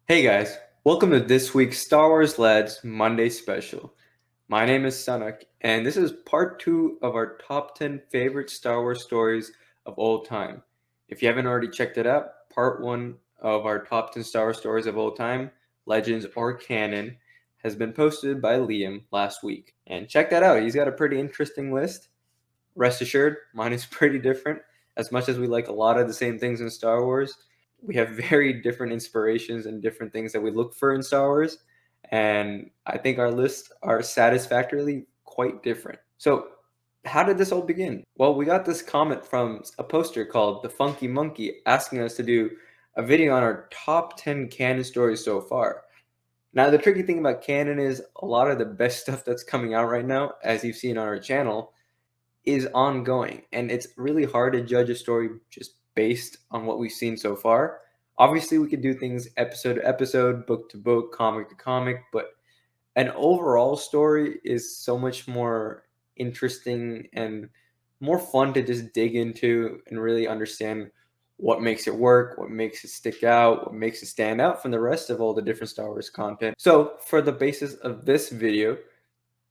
Hey guys, welcome to this week's Star Wars Lads Monday special. My name is Sanak, and this is part 2 of our top 10 favorite Star Wars stories of all time. If you haven't already checked it out, part 1 of our top 10 Star Wars stories of all time, Legends or Canon, has been posted by Liam last week. And check that out, he's got a pretty interesting list. Rest assured, mine is pretty different. As much as we like a lot of the same things in Star Wars, we have very different inspirations and different things that we look for in Star Wars. And I think our lists are satisfactorily quite different. So, how did this all begin? Well, we got this comment from a poster called The Funky Monkey asking us to do a video on our top 10 canon stories so far. Now, the tricky thing about canon is a lot of the best stuff that's coming out right now, as you've seen on our channel, is ongoing, and it's really hard to judge a story just based on what we've seen so far. Obviously, we could do things episode to episode, book to book, comic to comic, but an overall story is so much more interesting and more fun to just dig into and really understand what makes it work, what makes it stick out, what makes it stand out from the rest of all the different Star Wars content. So, for the basis of this video,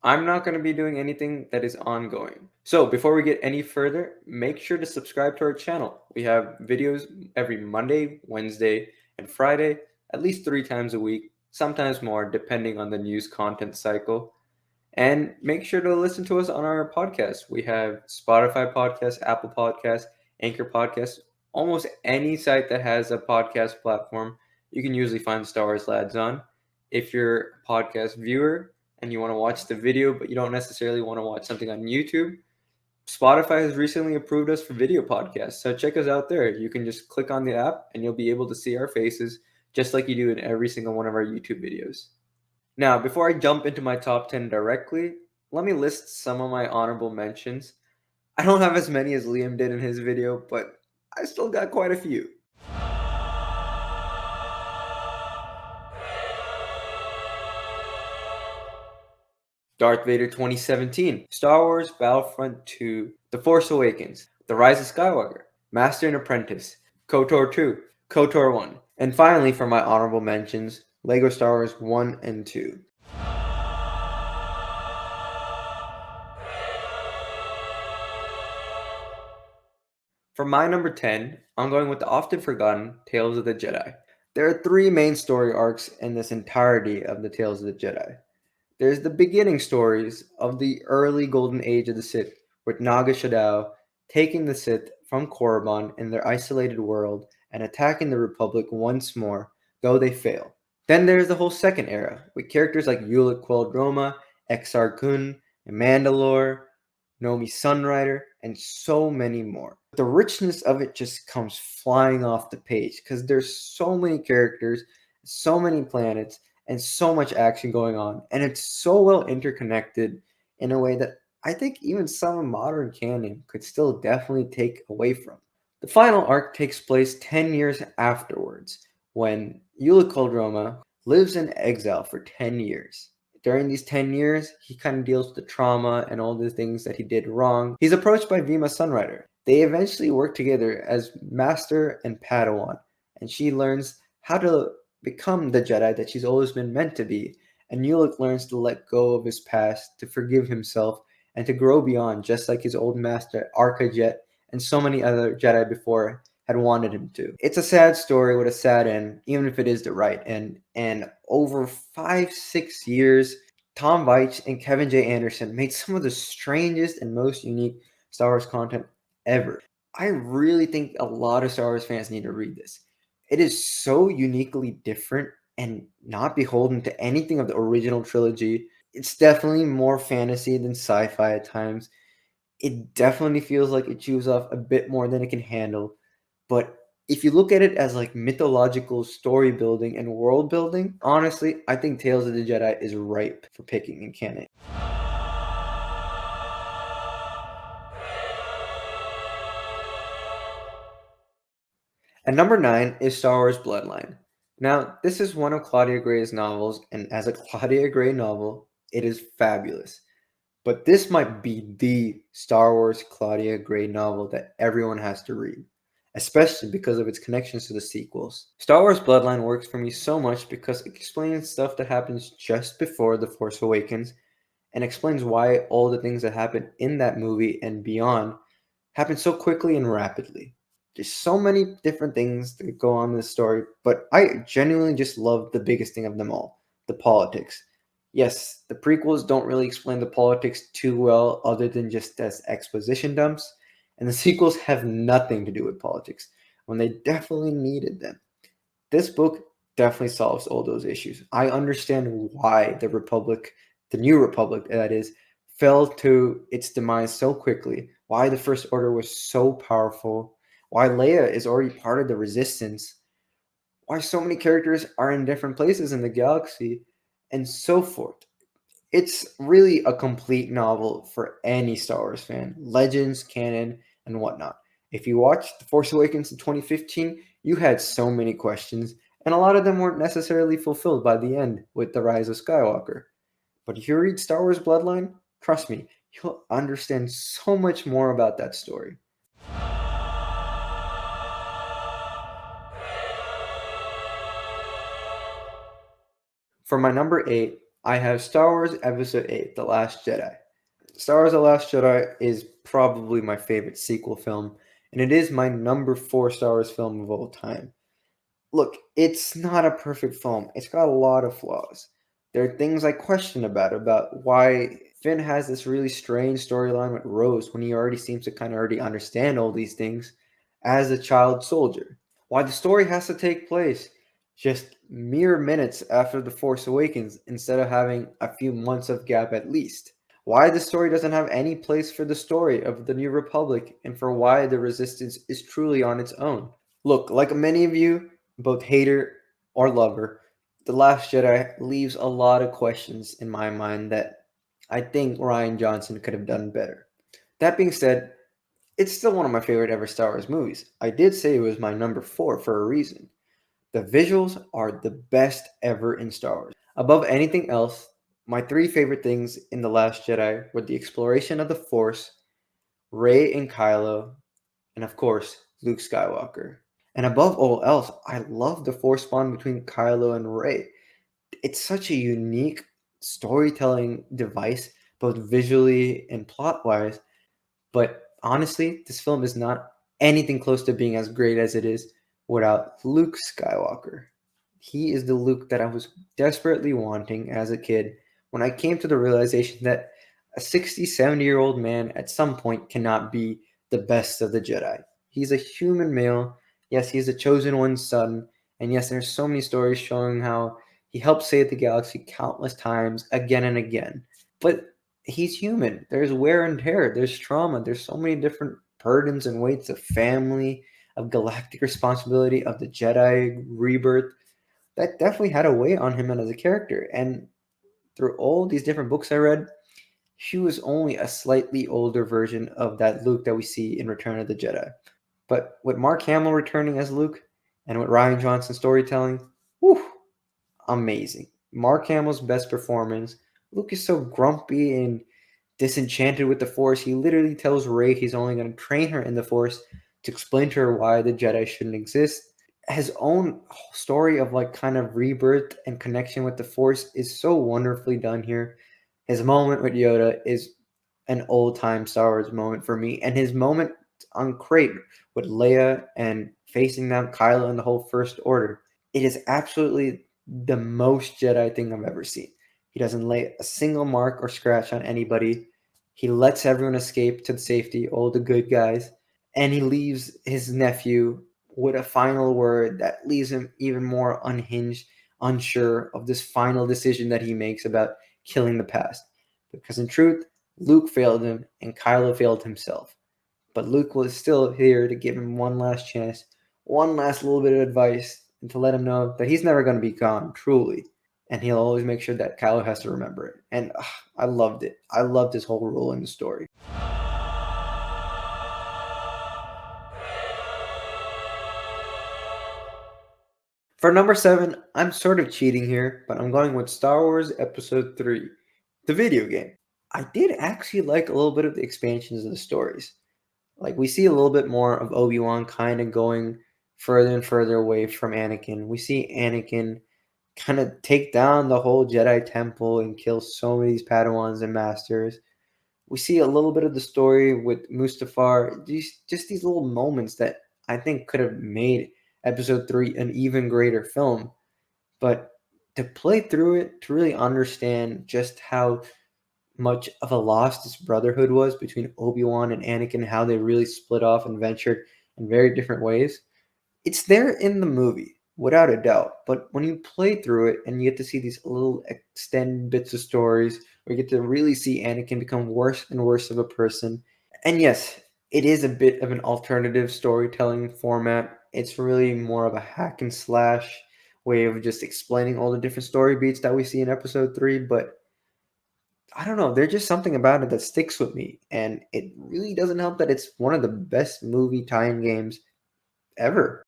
I'm not going to be doing anything that is ongoing. So before we get any further, make sure to subscribe to our channel. We have videos every Monday, Wednesday, and Friday, at least 3 times a week, sometimes more, depending on the news content cycle. And make sure to listen to us on our podcast. We have Spotify podcast, Apple Podcasts, Anchor Podcasts, almost any site that has a podcast platform, you can usually find Star Wars Lads on. If you're a podcast viewer and you want to watch the video, but you don't necessarily want to watch something on YouTube, Spotify has recently approved us for video podcasts. So check us out there. You can just click on the app and you'll be able to see our faces just like you do in every single one of our YouTube videos. Now, before I jump into my top 10 directly, let me list some of my honorable mentions. I don't have as many as Liam did in his video, but I still got quite a few. Darth Vader 2017, Star Wars Battlefront 2, The Force Awakens, The Rise of Skywalker, Master and Apprentice, KOTOR 2, KOTOR 1, and finally for my honorable mentions, LEGO Star Wars 1 and 2. For my number 10, I'm going with the often forgotten Tales of the Jedi. There are 3 main story arcs in this entirety of the Tales of the Jedi. There's the beginning stories of the early golden age of the Sith, with Naga Shadow taking the Sith from Korriban in their isolated world and attacking the Republic once more, though they fail. Then there's the whole second era, with characters like Ulic Qel-Droma, Exar Kun, Mandalore, Nomi Sunrider, and so many more. The richness of it just comes flying off the page because there's so many characters, so many planets, and so much action going on, and it's so well interconnected in a way that I think even some modern canon could still definitely take away from. The final arc takes place 10 years afterwards, when Ulic Qel-Droma lives in exile for 10 years. During these 10 years, he kind of deals with the trauma and all the things that he did wrong. He's approached by Vima Sunrider. They eventually work together as Master and Padawan, and she learns how to become the Jedi that she's always been meant to be, and Ulic learns to let go of his past, to forgive himself, and to grow beyond, just like his old master Arca-Jet and so many other Jedi before had wanted him to. It's a sad story with a sad end, even if it is the right end. And over 5-6 years, Tom Veitch and Kevin J. Anderson made some of the strangest and most unique Star Wars content ever. I really think a lot of Star Wars fans need to read this. It is so uniquely different and not beholden to anything of the original trilogy. It's definitely more fantasy than sci-fi at times. It definitely feels like it chews off a bit more than it can handle. But if you look at it as like mythological story building and world building, honestly, I think Tales of the Jedi is ripe for picking in canon. And number 9 is Star Wars Bloodline. Now, this is one of Claudia Gray's novels, and as a Claudia Gray novel, it is fabulous. But this might be the Star Wars Claudia Gray novel that everyone has to read. especially because of its connections to the sequels. Star Wars Bloodline works for me so much because it explains stuff that happens just before The Force Awakens and explains why all the things that happen in that movie and beyond happen so quickly and rapidly. There's so many different things that go on in this story, but I genuinely just love the biggest thing of them all, the politics. Yes, the prequels don't really explain the politics too well other than just as exposition dumps, and the sequels have nothing to do with politics when they definitely needed them. This book definitely solves all those issues. I understand why the Republic, the New Republic that is, fell to its demise so quickly, why the First Order was so powerful, why Leia is already part of the Resistance, why so many characters are in different places in the galaxy, and so forth. It's really a complete novel for any Star Wars fan, legends, canon, and whatnot. If you watched The Force Awakens in 2015, you had so many questions, and a lot of them weren't necessarily fulfilled by the end with The Rise of Skywalker. But if you read Star Wars Bloodline, trust me, you'll understand so much more about that story. For my number 8, I have Star Wars Episode 8, The Last Jedi. Star Wars The Last Jedi is probably my favorite sequel film, and it is my number 4 Star Wars film of all time. Look, it's not a perfect film. It's got a lot of flaws. There are things I question about why Finn has this really strange storyline with Rose when he already seems to kind of already understand all these things as a child soldier. Why the story has to take place just mere minutes after The Force Awakens instead of having a few months of gap at least. Why the story doesn't have any place for the story of the New Republic and for why the Resistance is truly on its own. Look, like many of you, both hater or lover, The Last Jedi leaves a lot of questions in my mind that I think Rian Johnson could have done better. That being said, it's still one of my favorite ever Star Wars movies. I did say it was my number 4 for a reason. The visuals are the best ever in Star Wars. Above anything else, my 3 favorite things in The Last Jedi were the exploration of the Force, Rey and Kylo, and of course, Luke Skywalker. And above all else, I love the Force bond between Kylo and Rey. It's such a unique storytelling device, both visually and plot wise. But honestly, this film is not anything close to being as great as it is without Luke Skywalker. He is the Luke that I was desperately wanting as a kid when I came to the realization that a 60, 70-year-old man at some point cannot be the best of the Jedi. He's a human male. Yes, he's the chosen one's son. And yes, there's so many stories showing how he helped save the galaxy countless times again and again. But he's human. There's wear and tear. There's trauma. There's so many different burdens and weights of family, of galactic responsibility, of the Jedi rebirth. That definitely had a weight on him as a character. And through all these different books I read, she was only a slightly older version of that Luke that we see in Return of the Jedi. But with Mark Hamill returning as Luke and with Rian Johnson's storytelling, whew, amazing. Mark Hamill's best performance. Luke is so grumpy and disenchanted with the Force. He literally tells Rey he's only going to train her in the Force to explain to her why the Jedi shouldn't exist. His own story of like kind of rebirth and connection with the Force is so wonderfully done here. His moment with Yoda is an old time Star Wars moment for me, and his moment on Crate with Leia and facing down Kylo and the whole First Order. It is absolutely the most Jedi thing I've ever seen. He doesn't lay a single mark or scratch on anybody. He lets everyone escape to safety, all the good guys, and he leaves his nephew with a final word that leaves him even more unhinged, unsure of this final decision that he makes about killing the past. Because in truth, Luke failed him and Kylo failed himself. But Luke was still here to give him one last chance, one last little bit of advice, and to let him know that he's never going to be gone, truly. And he'll always make sure that Kylo has to remember it. And I loved it. I loved his whole role in the story. For number 7, I'm sort of cheating here, but I'm going with Star Wars Episode 3, the video game. I did actually like a little bit of the expansions of the stories. Like we see a little bit more of Obi-Wan kind of going further and further away from Anakin. We see Anakin kind of take down the whole Jedi Temple and kill so many of these Padawans and Masters. We see a little bit of the story with Mustafar. Just these little moments that I think could have made Episode 3 an even greater film. But to play through it, to really understand just how much of a loss this brotherhood was between Obi-Wan and Anakin, how they really split off and ventured in very different ways. It's there in the movie, without a doubt. But when you play through it and you get to see these little extended bits of stories, where you get to really see Anakin become worse and worse of a person. And yes, it is a bit of an alternative storytelling format. It's really more of a hack and slash way of just explaining all the different story beats that we see in episode 3, but I don't know. There's just something about it that sticks with me, and it really doesn't help that it's one of the best movie tie-in games ever.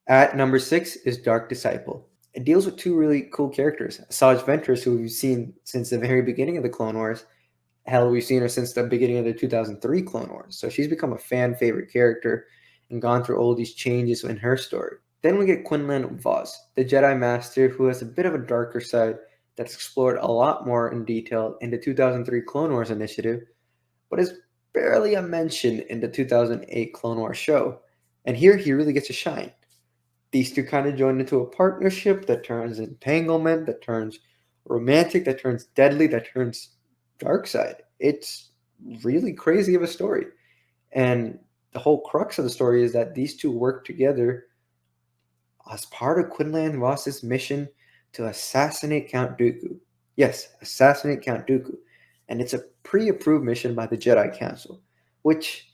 At number 6 is Dark Disciple. It deals with two really cool characters. Asajj Ventress, who we've seen since the very beginning of the Clone Wars. Hell, we've seen her since the beginning of the 2003 Clone Wars. So she's become a fan favorite character and gone through all these changes in her story. Then we get Quinlan Vos, the Jedi Master who has a bit of a darker side that's explored a lot more in detail in the 2003 Clone Wars initiative, but is barely a mention in the 2008 Clone Wars show. And here he really gets to shine. These two kind of join into a partnership that turns entanglement, that turns romantic, that turns deadly, that turns dark side. It's really crazy of a story. And the whole crux of the story is that these two work together as part of Quinlan Voss's mission to assassinate Count Dooku. Yes, assassinate Count Dooku. And it's a pre approved mission by the Jedi Council, which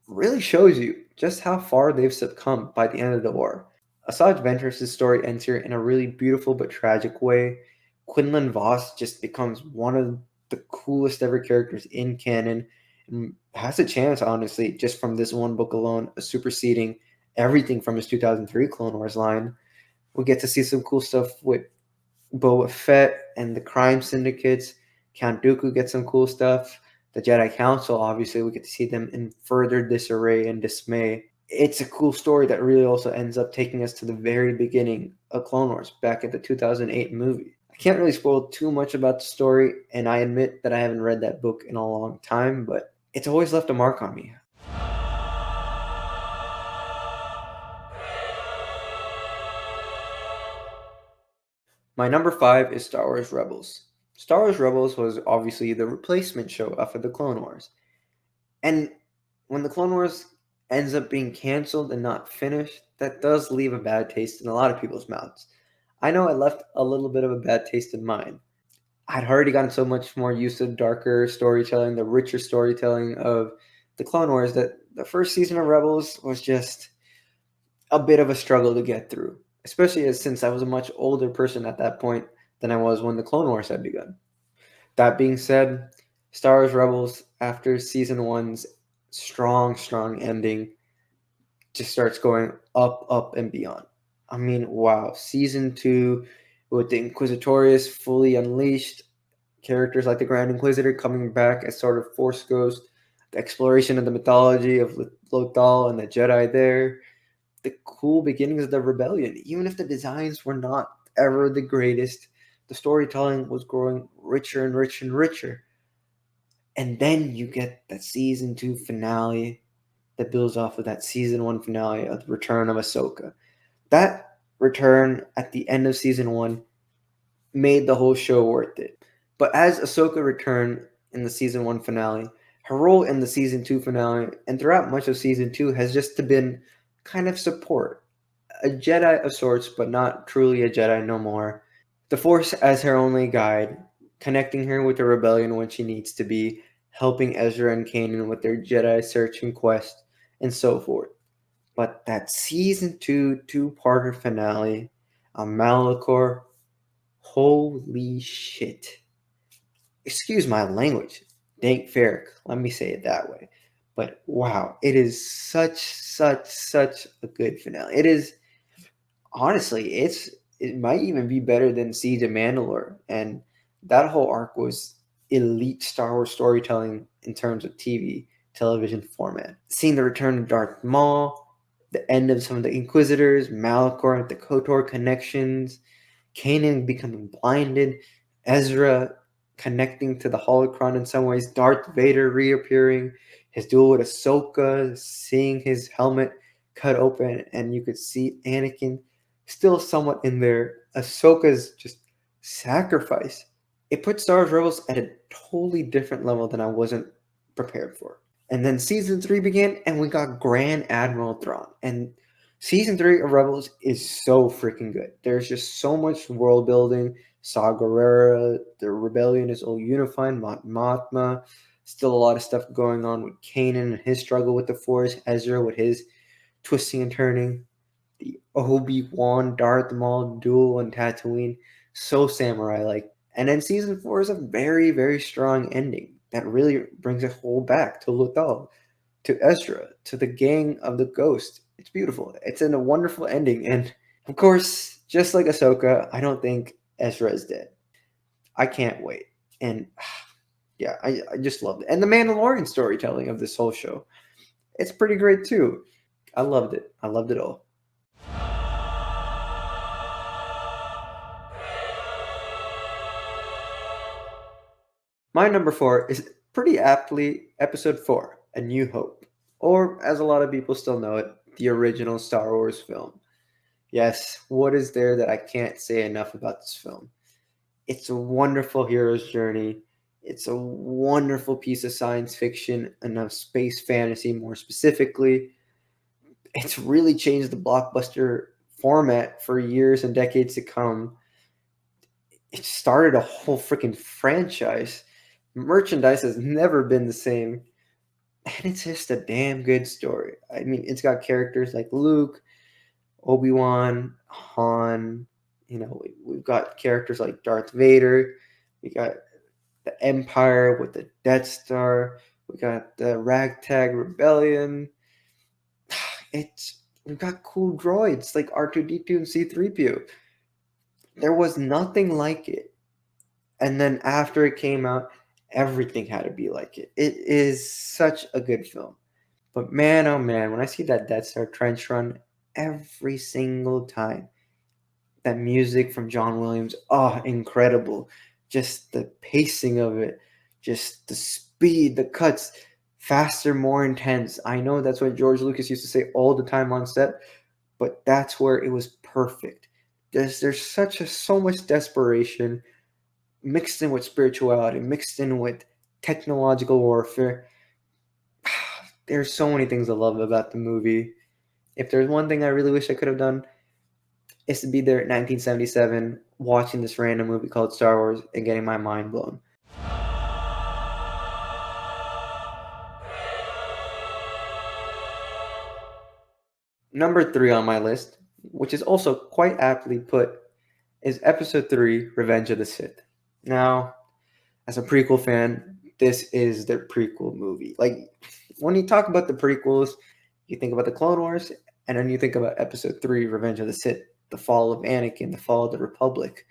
really shows you just how far they've succumbed by the end of the war. Asajj Ventress' story ends here in a really beautiful but tragic way. Quinlan Voss just becomes one of the coolest ever characters in canon and has a chance, honestly, just from this one book alone, of superseding everything from his 2003 Clone Wars line. We get to see some cool stuff with Boba Fett and the crime syndicates. Count Dooku gets some cool stuff. The Jedi Council, obviously, we get to see them in further disarray and dismay. It's a cool story that really also ends up taking us to the very beginning of Clone Wars, back at the 2008 movie. I can't really spoil too much about the story, and I admit that I haven't read that book in a long time, but it's always left a mark on me. My number 5 is Star Wars Rebels. Star Wars Rebels was obviously the replacement show after the Clone Wars. And when the Clone Wars ends up being canceled and not finished, that does leave a bad taste in a lot of people's mouths. I know I left a little bit of a bad taste in mine. I'd already gotten so much more used to darker storytelling, the richer storytelling of the Clone Wars, that the first season of Rebels was just a bit of a struggle to get through, especially since I was a much older person at that point than I was when the Clone Wars had begun. That being said, Star Wars Rebels, after season one's strong ending, just starts going up, and beyond. I mean, wow. Season two, with the Inquisitorius fully unleashed, characters like the Grand Inquisitor coming back as sort of Force Ghost, the exploration of the mythology of Lothal and the Jedi there, the cool beginnings of the rebellion. Even if the designs were not ever the greatest, the storytelling was growing richer and richer and richer. And then you get that season two finale that builds off of that season one finale of the return of Ahsoka. That return at the end of season one made the whole show worth it. But as Ahsoka returned in the season one finale, her role in the season two finale and throughout much of season two has just been kind of support. A Jedi of sorts, but not truly a Jedi no more. The Force as her only guide, connecting her with the rebellion when she needs to be, helping Ezra and Kanan with their Jedi search and quest, and so forth. But that season two-parter finale on Malachor, holy shit. Excuse my language. Dank Farrick, let me say it that way. But wow, it is such a good finale. It is, honestly, it might even be better than Siege of Mandalore. And that whole arc was elite Star Wars storytelling in terms of TV, television format. Seeing the return of Darth Maul, the end of some of the Inquisitors, Malachor, the KOTOR connections, Kanan becoming blinded, Ezra connecting to the holocron in some ways, Darth Vader reappearing, his duel with Ahsoka, seeing his helmet cut open, and you could see Anakin still somewhat in there. Ahsoka's just sacrifice. It put Star Wars Rebels at a totally different level than I wasn't prepared for. And then season 3 began, and we got Grand Admiral Thrawn. And season 3 of Rebels is so freaking good. There's just so much world building. Saw Gerrera, the rebellion is all unified, Mon Mothma. Still a lot of stuff going on with Kanan and his struggle with the Force, Ezra with his twisting and turning, the Obi-Wan Darth Maul duel on Tatooine, so samurai-like. And then season 4 is a very, very strong ending that really brings it whole back to Lothal, to Ezra, to the gang of the Ghost. It's beautiful. It's a wonderful ending. And of course, just like Ahsoka, I don't think Ezra is dead. I can't wait. And yeah, I just loved it. And the Mandalorian storytelling of this whole show, it's pretty great too. I loved it. I loved it all. My number 4 is pretty aptly Episode 4, A New Hope, or as a lot of people still know it, the original Star Wars film. Yes, what is there that I can't say enough about this film? It's a wonderful hero's journey. It's a wonderful piece of science fiction and of space fantasy more specifically. It's really changed the blockbuster format for years and decades to come. It started a whole freaking franchise. Merchandise has never been the same. And it's just a damn good story. I mean, it's got characters like Luke, Obi-Wan, Han. We've got characters like Darth Vader. We got the Empire with the Death Star. We got the Ragtag Rebellion. We've got cool droids like R2-D2 and C-3PO. There was nothing like it. And then after it came out, everything had to be like it. It is such a good film. But man, oh man, when I see that Death Star trench run every single time, that music from John Williams, oh, incredible. Just the pacing of it, just the speed, the cuts, faster, more intense. I know that's what George Lucas used to say all the time on set, but that's where it was perfect. There's so much desperation mixed in with spirituality, mixed in with technological warfare. There's so many things I love about the movie. If there's one thing I really wish I could have done, is to be there at 1977 watching this random movie called Star Wars and getting my mind blown. Number 3 on my list, which is also quite aptly put, is Episode 3, Revenge of the Sith. Now, as a prequel fan, this is the prequel movie. Like, when you talk about the prequels, you think about the Clone Wars, and then you think about Episode 3, Revenge of the Sith, the fall of Anakin, the fall of the Republic,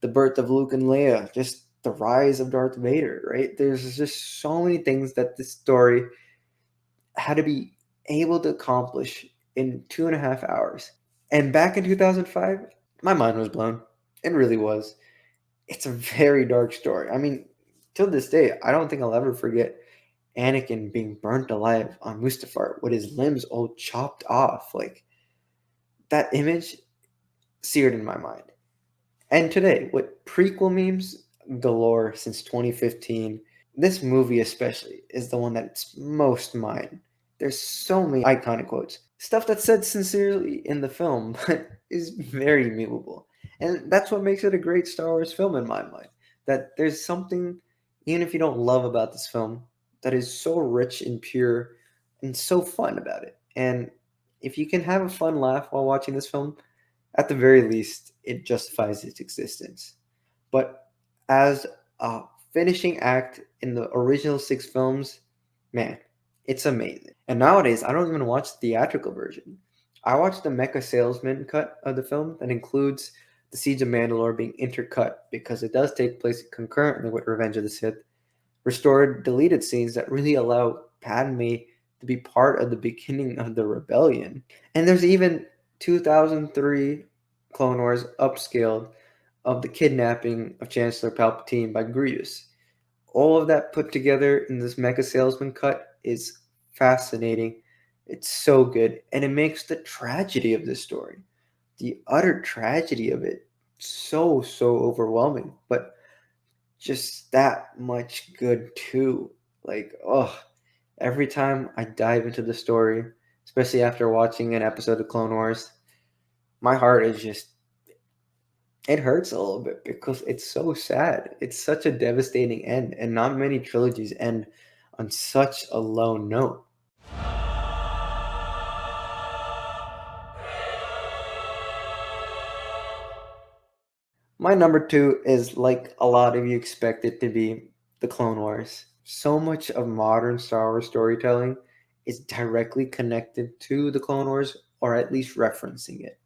the birth of Luke and Leia, just the rise of Darth Vader, right? There's just so many things that this story had to be able to accomplish in 2.5 hours. And back in 2005, my mind was blown. It really was. It's a very dark story. I mean, till this day, I don't think I'll ever forget Anakin being burnt alive on Mustafar with his limbs all chopped off. Like, that image seared in my mind. And today, with prequel memes galore since 2015, this movie especially is the one that's most mine. There's so many iconic quotes. Stuff that's said sincerely in the film, but is very memeable. And that's what makes it a great Star Wars film in my mind. That there's something, even if you don't love about this film, that is so rich and pure and so fun about it. And if you can have a fun laugh while watching this film, at the very least, it justifies its existence. But as a finishing act in the original 6 films, man, it's amazing. And nowadays, I don't even watch the theatrical version. I watch the Mecha Salesman cut of the film that includes the Seeds of Mandalore being intercut because it does take place concurrently with Revenge of the Sith, restored deleted scenes that really allow Padme to be part of the beginning of the rebellion. And there's even 2003 Clone Wars upscaled of the kidnapping of Chancellor Palpatine by Grievous. All of that put together in this Mega Salesman cut is fascinating. It's so good, and it makes the tragedy of this story, the utter tragedy of it, so overwhelming, but just that much good too. Like, oh, every time I dive into the story, especially after watching an episode of Clone Wars, my heart is just, it hurts a little bit because it's so sad. It's such a devastating end, and not many trilogies end on such a low note. My number two is like a lot of you expect it to be, the Clone Wars. So much of modern Star Wars storytelling is directly connected to the Clone Wars, or at least referencing it.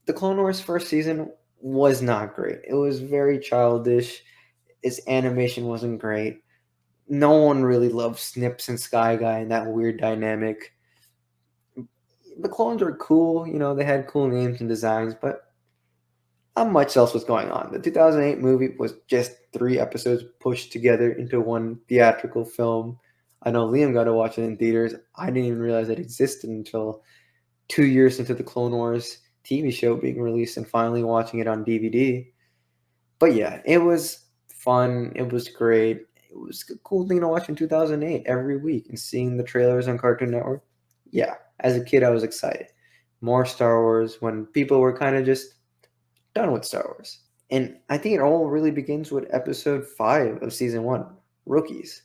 The Clone Wars first season was not great. It was very childish. Its animation wasn't great. No one really loved Snips and Sky Guy and that weird dynamic. The clones were cool, they had cool names and designs, but not much else was going on. The 2008 movie was just 3 episodes pushed together into one theatrical film. I know Liam got to watch it in theaters. I didn't even realize it existed until 2 years into the Clone Wars TV show being released and finally watching it on DVD. But yeah, it was fun. It was great. It was a cool thing to watch in 2008 every week, and seeing the trailers on Cartoon Network. Yeah, as a kid, I was excited. More Star Wars when people were kind of just done with Star Wars. And I think it all really begins with episode 5 of season 1, Rookies.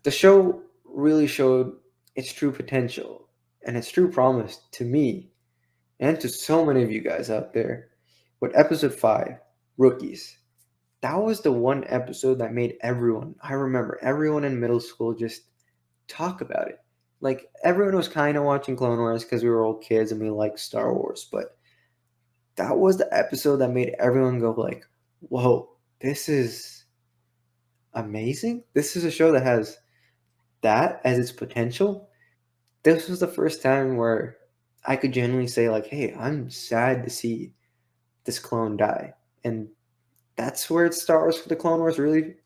The show really showed its true potential and its true promise to me and to so many of you guys out there. With episode 5, Rookies, that was the one episode that made everyone, I remember everyone in middle school just talk about it. Like, everyone was kind of watching Clone Wars because we were all kids and we liked Star Wars, but that was the episode that made everyone go like, whoa, this is amazing. This is a show that has that as its potential. This was the first time where I could genuinely say like, hey, I'm sad to see this clone die. And that's where Star Wars for the Clone Wars really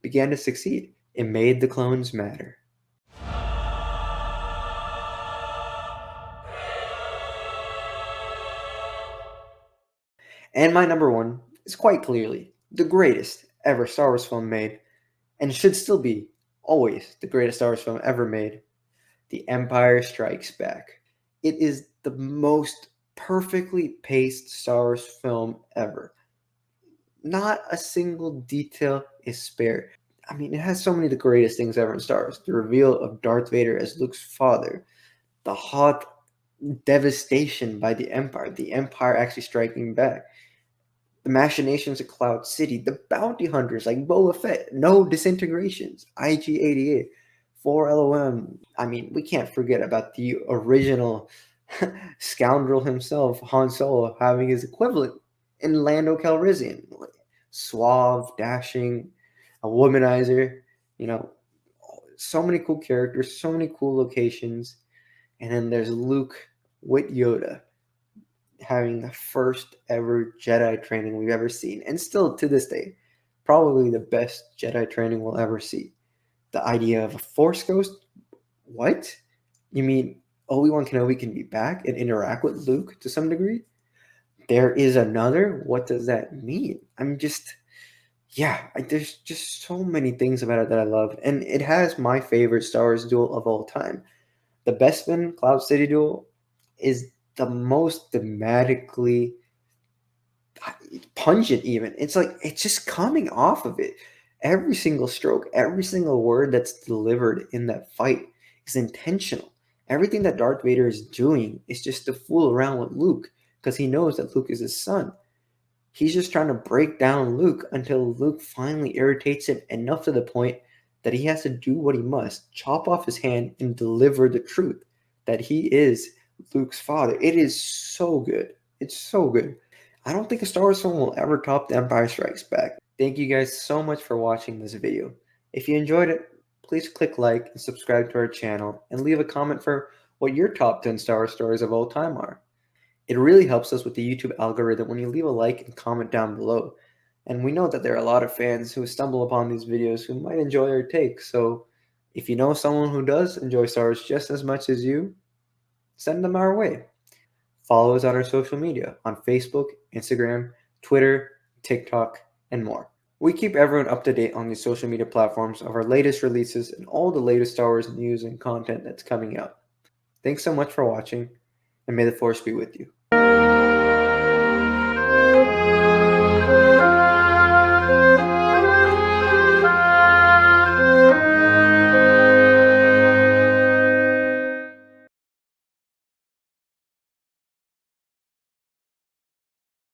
began to succeed. It made the clones matter. And my number one is quite clearly the greatest ever Star Wars film made, and should still be always the greatest Star Wars film ever made, The Empire Strikes Back. It is the most perfectly paced Star Wars film ever. Not a single detail is spared. I mean, it has so many of the greatest things ever in Star Wars. The reveal of Darth Vader as Luke's father, the hot devastation by the Empire actually striking back, the machinations of Cloud City, the bounty hunters like Boba Fett, no disintegrations, IG-88, 4LOM. I mean, we can't forget about the original scoundrel himself, Han Solo, having his equivalent in Lando Calrissian. Suave, dashing, a womanizer, you know, so many cool characters, so many cool locations. And then there's Luke with Yoda having the first ever Jedi training we've ever seen. And still to this day, probably the best Jedi training we'll ever see. The idea of a Force Ghost? What? You mean Obi-Wan Kenobi can be back and interact with Luke to some degree? There is another? What does that mean? There's just so many things about it that I love. And it has my favorite Star Wars duel of all time. The Bespin Cloud City duel is the most thematically pungent, even. It's like, it's just coming off of it. Every single stroke, every single word that's delivered in that fight is intentional. Everything that Darth Vader is doing is just to fool around with Luke because he knows that Luke is his son. He's just trying to break down Luke until Luke finally irritates him enough to the point that he has to do what he must, chop off his hand and deliver the truth that he is Luke's father. It is so good. It's so good. I don't think a Star Wars film will ever top The Empire Strikes Back. Thank you guys so much for watching this video. If you enjoyed it, please click like and subscribe to our channel and leave a comment for what your top 10 Star Wars stories of all time are. It really helps us with the YouTube algorithm when you leave a like and comment down below. And we know that there are a lot of fans who stumble upon these videos who might enjoy our takes, so if you know someone who does enjoy Star Wars just as much as you, send them our way. Follow us on our social media on Facebook, Instagram, Twitter, TikTok, and more. We keep everyone up to date on these social media platforms of our latest releases and all the latest Star Wars news and content that's coming out. Thanks so much for watching, and may the Force be with you.